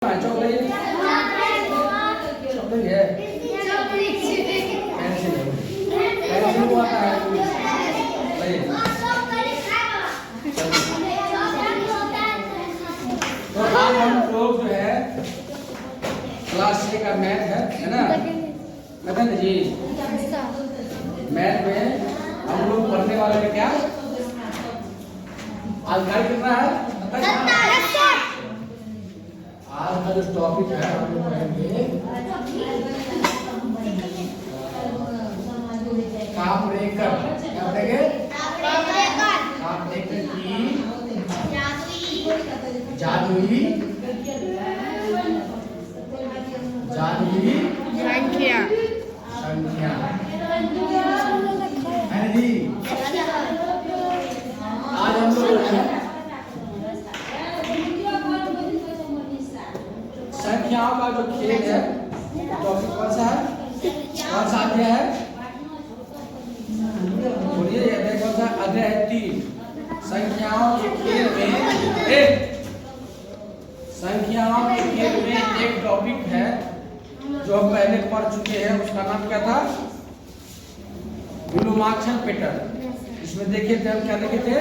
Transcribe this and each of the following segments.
Chocolate है pencil वो आता है तो आज हम लोग जो है क्लास 6 का मैथ है ना मैथन जी मैथ में हम लोग पढ़ने वाले हैं क्या आज गाइड कितना है आज का जो टॉपिक है हम लोग पढ़ेंगे कापरेकर क्या पढ़ेंगे कापरेकर की जादुई संख्या है जी आज हम लोग संख्याओं का जो खेल है टॉपिक कौन सा है कौन सा अध्याय है बोलिए अध्याय कौन सा अध्याय है 3 संख्याओं के खेल में एक टॉपिक है जो हम पहले पढ़ चुके हैं उसका नाम क्या था विलोमाक्षर पैटर्न। इसमें देखे थे हम क्या देखे थे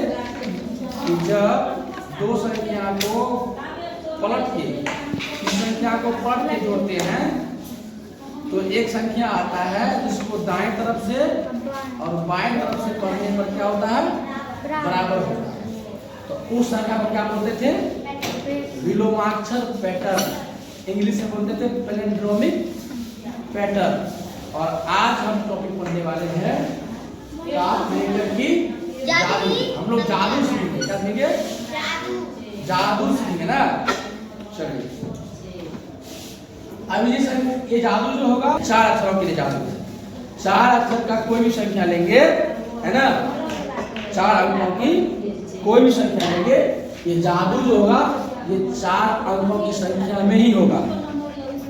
कि जब दो संख्या को पलट के इस संख्या को पलट के जोड़ते हैं तो एक संख्या आता है जिसको दाएं तरफ से और बाएं तरफ से पढ़ने पर क्या होता है बराबर होता है। तो उस संख्या को क्या बोलते थे विलोमाक्षर पैटर्न, इंग्लिश में बोलते थे पैलिंड्रोमिक पैटर्न। और आज हम टॉपिक पढ़ने वाले हैं कापरेकर की जादू। हम लोग जादू सीखेंगे क्या सीखेंगे जादू सीखेंगे ना। चलिए अभी ये जादू जो होगा 4 अक्षरों के लिए जादू है। 4 अक्षर का कोई भी संख्या लेंगे है ना 4 अंकों की कोई भी संख्या लेंगे ये जादू जो होगा ये 4 अंकों की संख्या में ही होगा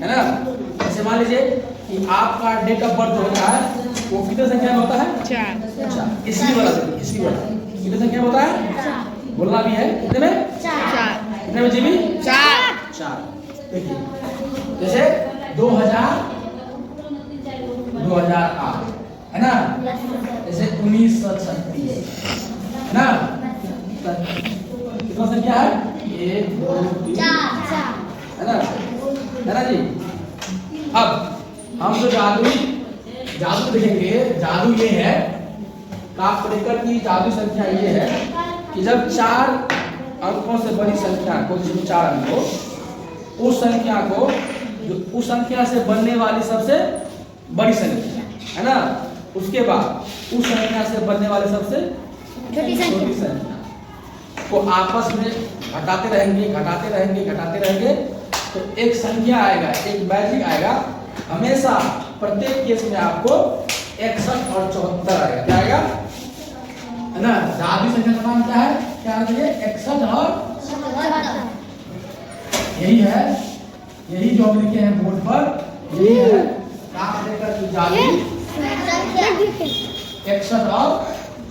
है ना। जैसे मान लीजिए कि आपका डेट ऑफ बर्थ होता है वो कितने संख्या में होता है 4। इसलिए वाला कितने संख्या में होता है बोलना भी है कितने में 4 कितने में जी भी 4। देखिए जैसे 2008 है ना जैसे 1936 है ना कितना संख्या है 1 2 3 है ना जी। अब हम जो जादू देखेंगे जादू ये है कापरेकर की जादू संख्या ये है कि जब 4 अंकों से बड़ी संख्या को जिसमें 4 अंक हो उस संख्या को जो उस संख्या से बनने वाली सबसे बड़ी संख्या है ना उसके बाद उस संख्या से बनने वाली सबसे छोटी संख्या को आपस में घटाते रहेंगे तो एक संख्या आएगा एक मैजिक आएगा हमेशा प्रत्येक केस में आपको 61 और 74 आएगा। क्या आएगा है ना जादू संख्या का नाम क्या है 61 और 74 यही जो हम लिखे हैं बोर्ड पर यही है कापरेकर की जादू 61 और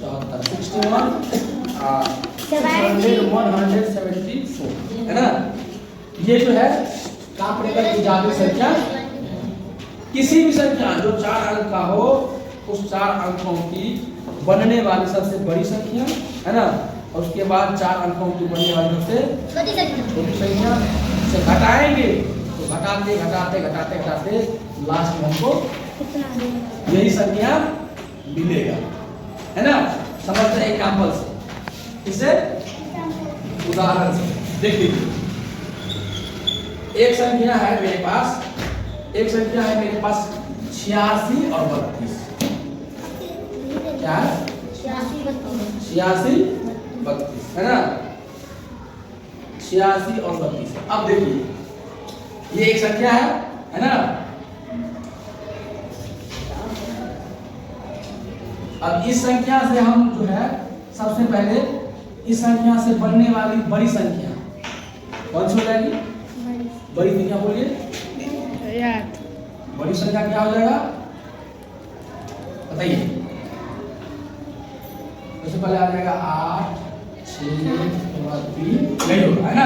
74 174 है ना। ये जो है कापरेकर की जादू संख्या किसी भी संख्या जो 4 अंक का हो उस 4 अंकों की बनने वाली सबसे बड़ी संख्या है ना और उसके बाद 4 अंकों की बनने वाली सबसे छोटी संख्या से घटाएंगे तो घटाते लास्ट में हमको यही संख्या मिलेगा है ना। समझते हैं एग्जांपल से इसे उदाहरण से देख लीजिए। एक संख्या है मेरे पास 86 और 32 क्या है 86 32 है ना 86 और 32। अब देखिए ये एक संख्या है ना। अब इस संख्या से हम जो है सबसे पहले इस संख्या से बनने वाली बड़ी संख्या कौन सी हो जाएगी बड़ी संख्या बोलिए बड़ी संख्या क्या हो जाएगा बताइए। सबसे पहले आ जाएगा 8 6 नहीं होगा है ना।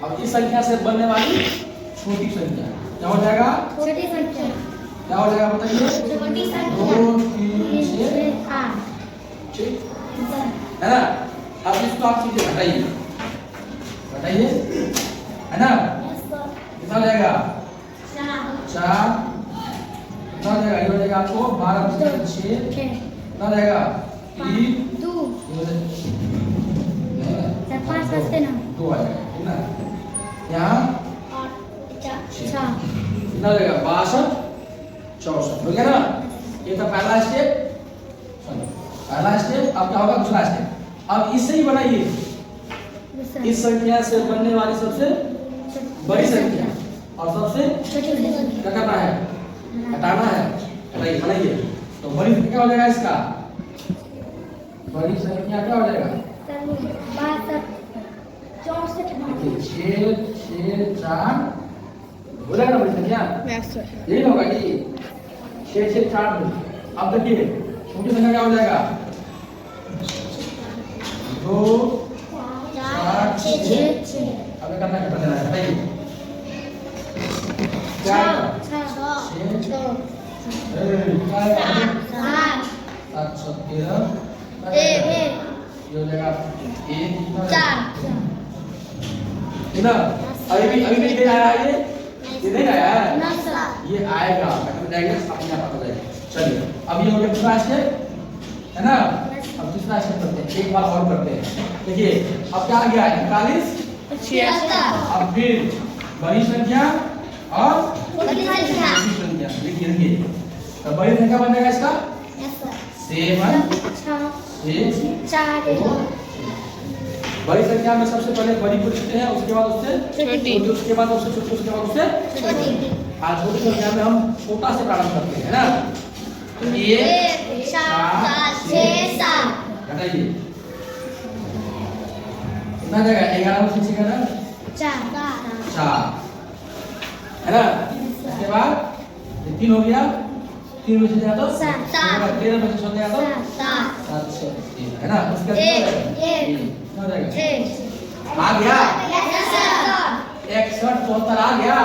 अब इस संख्या से बनने वाली छोटी संख्या क्या हो जाएगा? छोटी संख्या क्या हो जाएगा बताइए? छोटी संख्या 2 3 6 8 ठीक है ना। अब इसको आप चीजें घटाइए है ना। कितना हो जाएगा? 4 कितना हो जाएगा? ये हो जाएगा आपको 12 + 6 कितना हो जाएगा? 3 2 5 5 2 आएगा ठीक ना। यहाँ 4 कितना हो जाएगा? 62 64 हो गया ना। ये था पहला स्टेप। पहला स्टेप। अब क्या होगा? दूसरा स्टेप। अब इससे ही बनाइए इस संख्या से बनने वाली सबसे बड़ी संख्या और सबसे क्या करना है? हटाना है। हटाइए बनाइए। तो बड़ी संख्या क्या हो जाएगा इसका? बड़ी संख्या क्या हो जाएगा? 6 6 4 हो जाएगा ना बड़ी संख्या। यही होगा जी 6 6 4। अब देखिए छोटी संख्या क्या हो जाएगा? 2 4 6 अब करना घटा देना है। बताइए क्या आएगा? 7 13 ये हो जाएगा 1 4 ना। अभी भी नहीं आया ये नहीं आया है। ये आएगा अपने आप पता जाएगा। चलिए अब ये हो गया दूसरा स्टेप है ना। अब तीसरा स्टेप करते हैं। एक बार और करते हैं। देखिए अब क्या आ गया? 41 76। अब फिर बड़ी संख्या और छोटी संख्या देखिए तो बड़ी संख्या बन जाएगा इसका 7 6 4 बड़ी संख्या में सबसे पहले बड़ी को लिखते हैं, उसके बाद उससे छोटी, उसके बाद उससे छोटी, उसके बाद उससे छोटी। आज छोटी संख्या में हम छोटा से प्रारंभ करते हैं ना। तो 1 4 6 7 घटाइए कितना जाएगा? 11 में 6 का 4 है ना। उसके बाद 3 हो गया। 3 में से जाए तो 7 13 में से जाए तो 7 3 है ना। उसके बाद कितना जाएगा? आ गया 61 74 आ गया।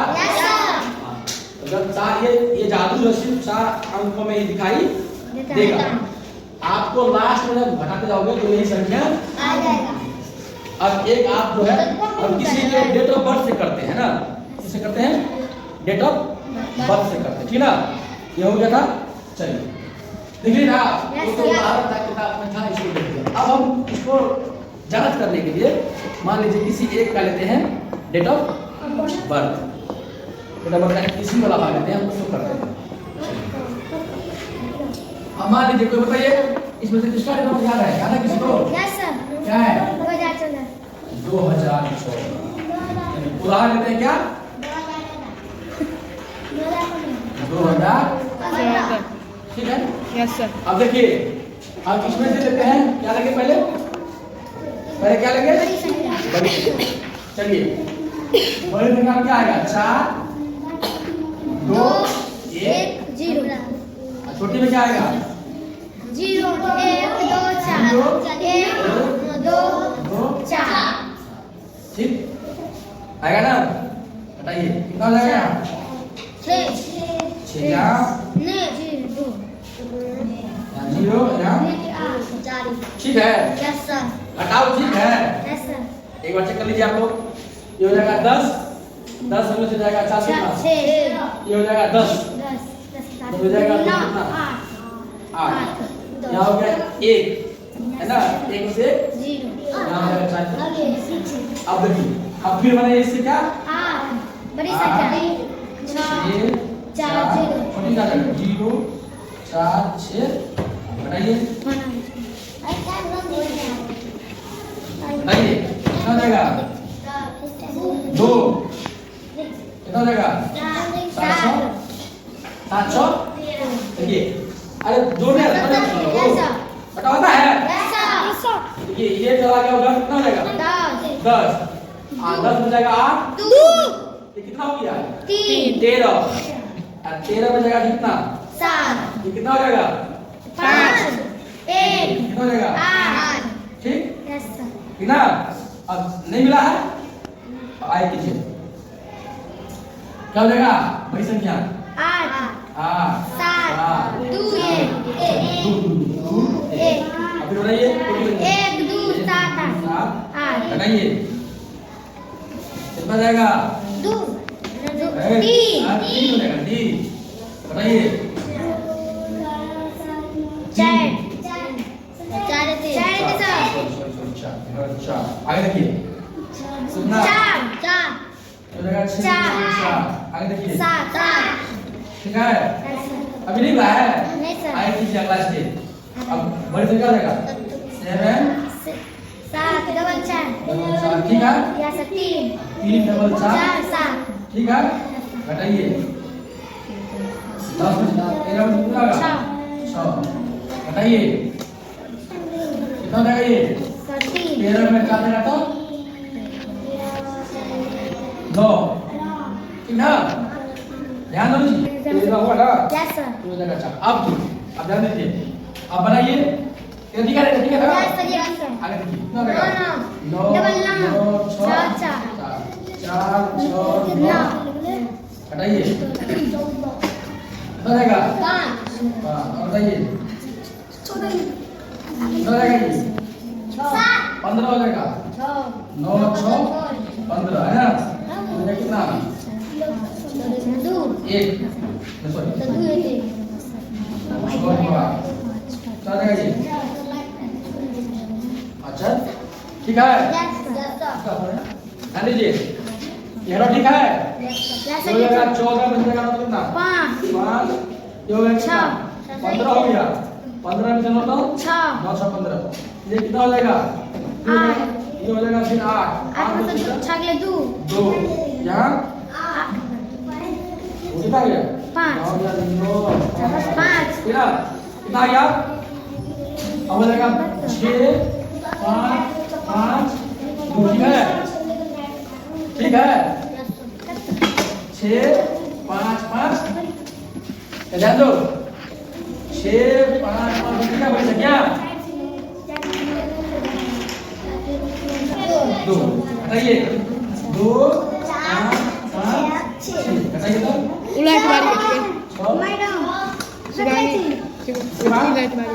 जब 4 ये जादू राशि 4 अंकों में ही दिखाई देगा। आपको लास्ट में जब घटाते जाओगे तो यही संख्या आ जाएगा। अब एक आप जो है हम किसी के डेट ऑफ बर्थ से करते हैं ना। किससे करते हैं? डेट ऑफ बर्थ से करते हैं ठीक ना। ये हो गया था। चलिए देखिए ना तो उदाहरण था किताब में था इसको देखिए। अब हम इसको जांच करने के लिए मान लीजिए किसी एक का लेते हैं date of birth. Date of birth किसी वाला मान लेते हैं हम उसको करते हैं। अब मान लीजिए कोई बताइए इसमें से किसका डेट ऑफ बर्थ याद है किसी को? क्या है? 2014। उदाहरण लेते हैं क्या? 2000 ठीक है। Yes sir. अब देखिए अब इसमें से लेते हैं क्या लगे? पहले क्या लगे? बड़ी संख्या। चलिए बड़ी संख्या क्या आएगा? 4 2 1 0। छोटी में क्या आएगा? 0 1 2 4 1 2 4 ठीक आएगा ना। बताइए कितना हो जाएगा? 6 0 ठीक है। घटाओ ठीक है। एक बार चेक कर लीजिए आप लोग। ये हो जाएगा 10 में से जाएगा 4 ये हो जाएगा 10 हो जाएगा 8 यहाँ हो गया 1 है ना। 1 से 0 यहाँ हो जाएगा 4। अब देखिए अब फिर बनाइए इससे क्या? बड़ी संख्या 4 0 4 6 बताइए बताइए कितना हो जाएगा? 2 कितना हो जाएगा? 700 देखिए अरे 2 नहीं बटा होता है। देखिए ये चला गया उधर कितना हो जाएगा? 10 10 में जाएगा 8 ये कितना हो गया? 13 और 13 में जाएगा कितना? 7 ये कितना हो जाएगा? 5 कितना हो जाएगा? 8 ठीक ठीक ना। अब नहीं मिला है आए कीजिए। क्या हो जाएगा बड़ी संख्या? 8 8 7 2 1 अभी बनाइए 1 2 7 8 लगाइए कितना जाएगा? 2 3 3 हो जाएगा। डी बताइए 4 अच्छा आगे देखिए कितना 4 हो जाएगा? 6 आगे देखिए 7 ठीक है। अभी नहीं हुआ है नहीं सर। आगे कीजिए अगला स्टेप। अब बड़ी संख्या हो जाएगा 7 7 डबल 4 ठीक है। या सर 3 3 डबल 4 7 ठीक है। घटाइए 10 में 13 में कितना होगा? 6 घटाइए कितना हो जाएगा? ये 13 में 4 देगा तो 9 ठीक ना। ध्यान दो जी ये हुआ ना यस सर। तो हो जाएगा 4। अब ध्यान दीजिए अब बनाइए ये दिखा रहे यस सर यस सर। आगे देखिए कितना हो जाएगा? 9 डबल 9 6 4 4 6 9 हटाइए कितना हो जाएगा? 5 और बताइए कितना हो जाएगा? ये 15 हो जाएगा। 9 6 15 है ना। हो जाएगा कितना? 2 1 सॉरी 2 क्या जाएगा ये? अच्छा ठीक है। ध्यान दीजिए ये रो ठीक है। यस हो जाएगा 14 में जाएगा तो कितना? 5 5 ये हो गया कितना? 15 हो गया। 15 में चलो तो 6 9 6 15 ये कितना हो जाएगा? 8 ये हो जाएगा फिर 8 8 में से 6 के लिए 2 2 यहाँ कितना आ गया? 5 5 कितना कितना आ गया? अब हो जाएगा 6 5 5 2 ठीक है। ठीक है 6 5 5 ध्यान दो 6 5 5 ठीक है बड़ी संख्या 2 बताइए 2 5 5 6 बताइए तो उलट मारी मैडम शिवानी उलट मारी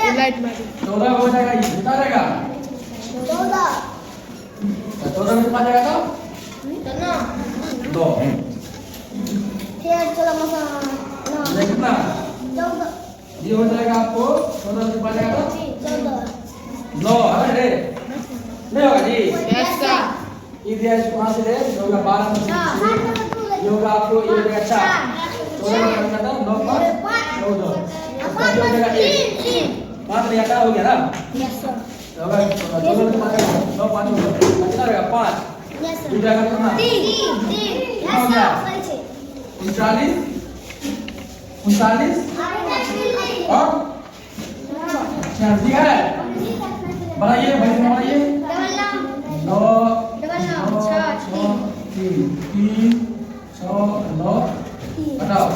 उलट मारी 14 हो जाएगा। ये कितना जाएगा? 14 में कितना जाएगा तो 2 ये कितना? ये हो जाएगा आपको 14 में कितना जाएगा तो 9 अरे नहीं होगा जी। यस सर ये दिया इसको कहाँ से ले? ये होगा 12 में से ये होगा आपको ये हो जाएगा 4 14 में कितना था? 9 5 9 2 इसका ये हो जाएगा 1 5 नहीं आता हो गया ना। होगा 14 में कितना जाएगा? 9 5 हो गया कितना रहेगा? 5 ये जाएगा कितना? 39 और 4 ठीक है। बनाइए बड़ी संख्या बनाइए 9 3 6 9 बताओ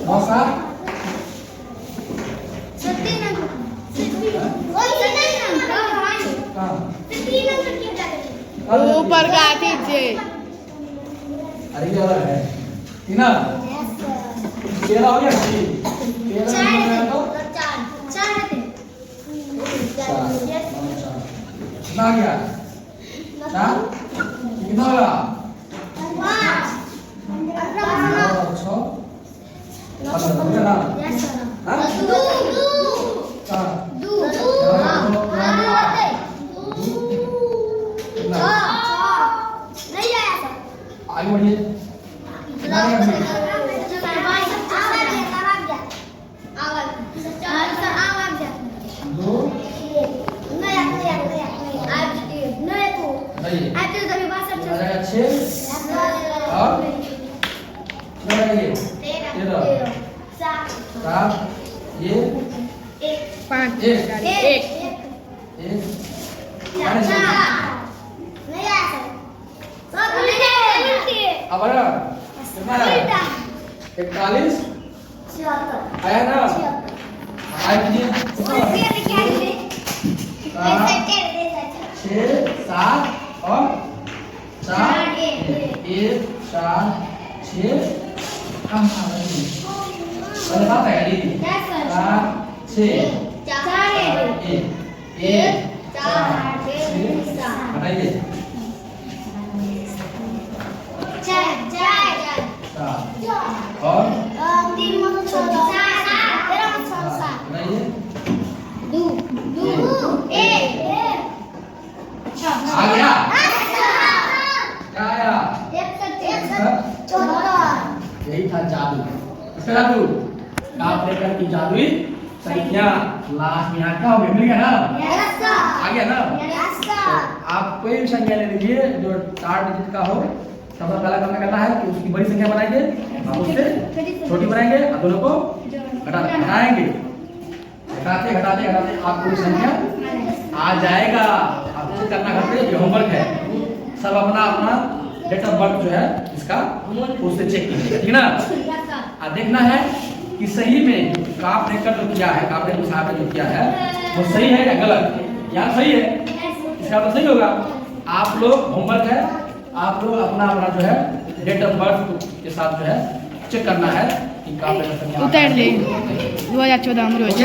9 7 ऊपर काट दीजिए अरे ये अलग है ठीक ना। 13 हो गया जी 13 में तो 4 कितना आ गया? 4 कितना होगा? 9 6 15 हो गया ना। हाँ कितना आगे बढ़िए कितना आएगा फिर? 2 बताइए आ जाएगा 6 और कितना आएगा ये? 13 7 ये 5 1 1 अब आया कितना आया? 41 आया ना। आया कीजिए 6 6 7 और 4 1 4 6 पहले बात है डी 4 6 1 हटाइए 4 और आ गया क्या आया यही था जादू इसका जादू काप लेकर की जादुई संख्या लास्ट में यहाँ क्या हो गया मिल गया ना आ गया ना तो आप कोई भी संख्या ले लीजिए जो 4 डिजिट का हो सबसे पहला काम करना है कि उसकी बड़ी संख्या बनाएंगे और उससे छोटी बनाएंगे और दोनों को घटाएंगे घटाते घटाते घटाते आपको ये संख्या आ जाएगा। आपको करना घर पे ये होमवर्क है सब अपना अपना डेट ऑफ बर्थ जो है इसका उससे चेक कीजिए ठीक ना। और देखना है कि सही में काप रेकर जो किया है काप रेकर साहब ने जो किया है वो सही है या गलत। यहाँ सही है इसका तो सही होगा। आप लोग होमवर्क है आप लोग अपना अपना जो है डेट ऑफ बर्थ के साथ जो है चेक करना है कि काप रेकर उतार ले 2014 में रोज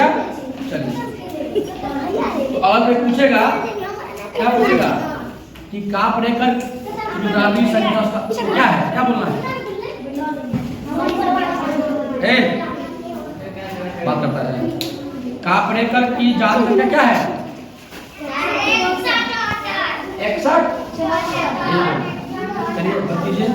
चलिए तो और कोई पूछेगा क्या पूछेगा कि काप रेकर की जो जादुई संख्या उसका क्या है क्या बोलना है बात करता है काप रेकर की जादुई संख्या क्या है 61 चलिए बता दीजिए